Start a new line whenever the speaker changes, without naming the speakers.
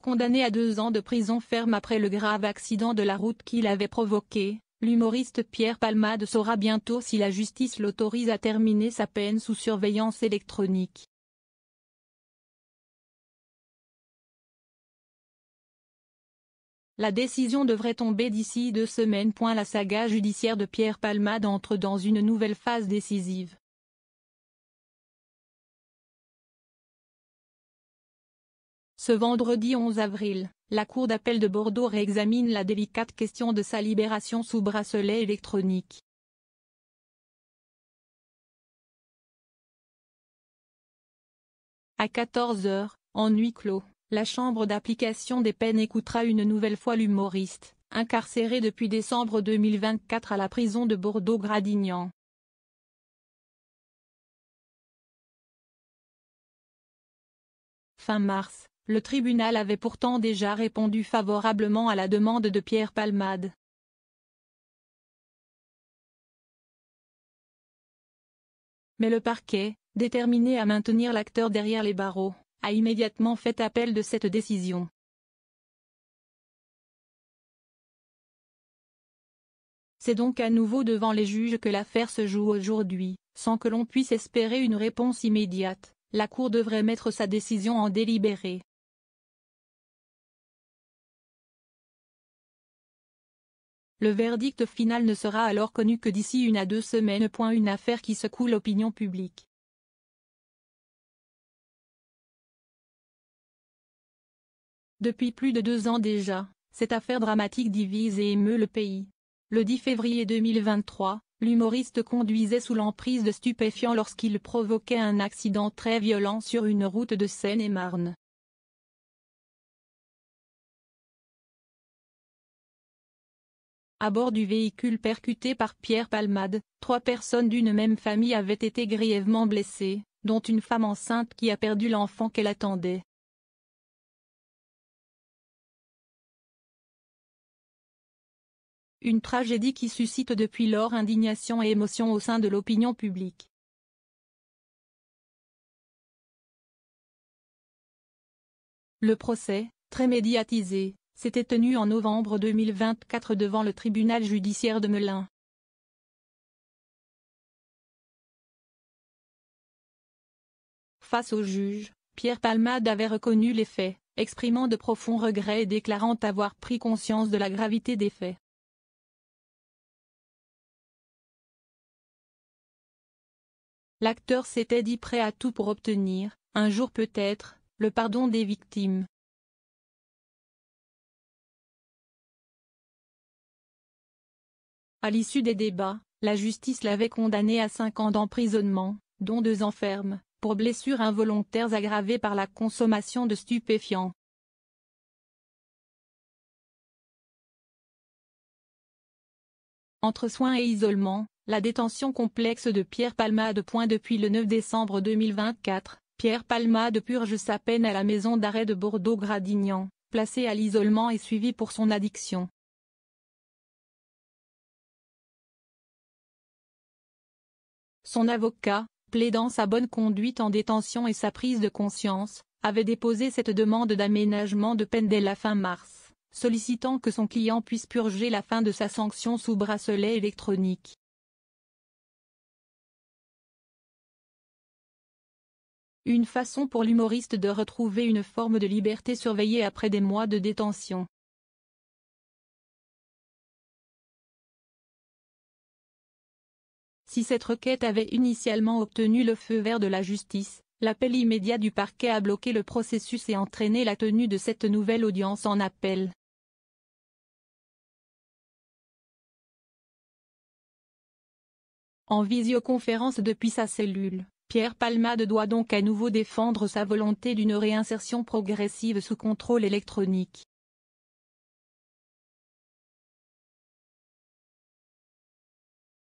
Condamné à 2 ans de prison ferme après le grave accident de la route qu'il avait provoqué, l'humoriste Pierre Palmade saura bientôt si la justice l'autorise à terminer sa peine sous surveillance électronique. La décision devrait tomber d'ici 2 semaines. La saga judiciaire de Pierre Palmade entre dans une nouvelle phase décisive. Ce vendredi 11 avril, la Cour d'appel de Bordeaux réexamine la délicate question de sa libération sous bracelet électronique. À 14 h, en huis clos, la Chambre d'application des peines écoutera une nouvelle fois l'humoriste, incarcéré depuis décembre 2024 à la prison de Bordeaux-Gradignan. Fin mars, le tribunal avait pourtant déjà répondu favorablement à la demande de Pierre Palmade. Mais le parquet, déterminé à maintenir l'acteur derrière les barreaux, a immédiatement fait appel de cette décision. C'est donc à nouveau devant les juges que l'affaire se joue aujourd'hui, sans que l'on puisse espérer une réponse immédiate. La Cour devrait mettre sa décision en délibéré. Le verdict final ne sera alors connu que d'ici 1 à 2 semaines. Une affaire qui secoue l'opinion publique. Depuis plus de 2 ans déjà, cette affaire dramatique divise et émeut le pays. Le 10 février 2023, l'humoriste conduisait sous l'emprise de stupéfiants lorsqu'il provoquait un accident très violent sur une route de Seine-et-Marne. À bord du véhicule percuté par Pierre Palmade, 3 personnes d'une même famille avaient été grièvement blessées, dont une femme enceinte qui a perdu l'enfant qu'elle attendait. Une tragédie qui suscite depuis lors indignation et émotion au sein de l'opinion publique. Le procès, très médiatisé, s'était tenu en novembre 2024 devant le tribunal judiciaire de Melun. Face au juge, Pierre Palmade avait reconnu les faits, exprimant de profonds regrets et déclarant avoir pris conscience de la gravité des faits. L'acteur s'était dit prêt à tout pour obtenir, un jour peut-être, le pardon des victimes. À l'issue des débats, la justice l'avait condamné à 5 ans d'emprisonnement, dont 2 ans fermes, pour blessures involontaires aggravées par la consommation de stupéfiants. Entre soins et isolement, la détention complexe de Pierre Palmade. Depuis le 9 décembre 2024, Pierre Palmade purge sa peine à la maison d'arrêt de Bordeaux-Gradignan, placé à l'isolement et suivi pour son addiction. Son avocat, plaidant sa bonne conduite en détention et sa prise de conscience, avait déposé cette demande d'aménagement de peine dès la fin mars, sollicitant que son client puisse purger la fin de sa sanction sous bracelet électronique. Une façon pour l'humoriste de retrouver une forme de liberté surveillée après des mois de détention. Si cette requête avait initialement obtenu le feu vert de la justice, l'appel immédiat du parquet a bloqué le processus et entraîné la tenue de cette nouvelle audience en appel. En visioconférence depuis sa cellule, Pierre Palmade doit donc à nouveau défendre sa volonté d'une réinsertion progressive sous contrôle électronique.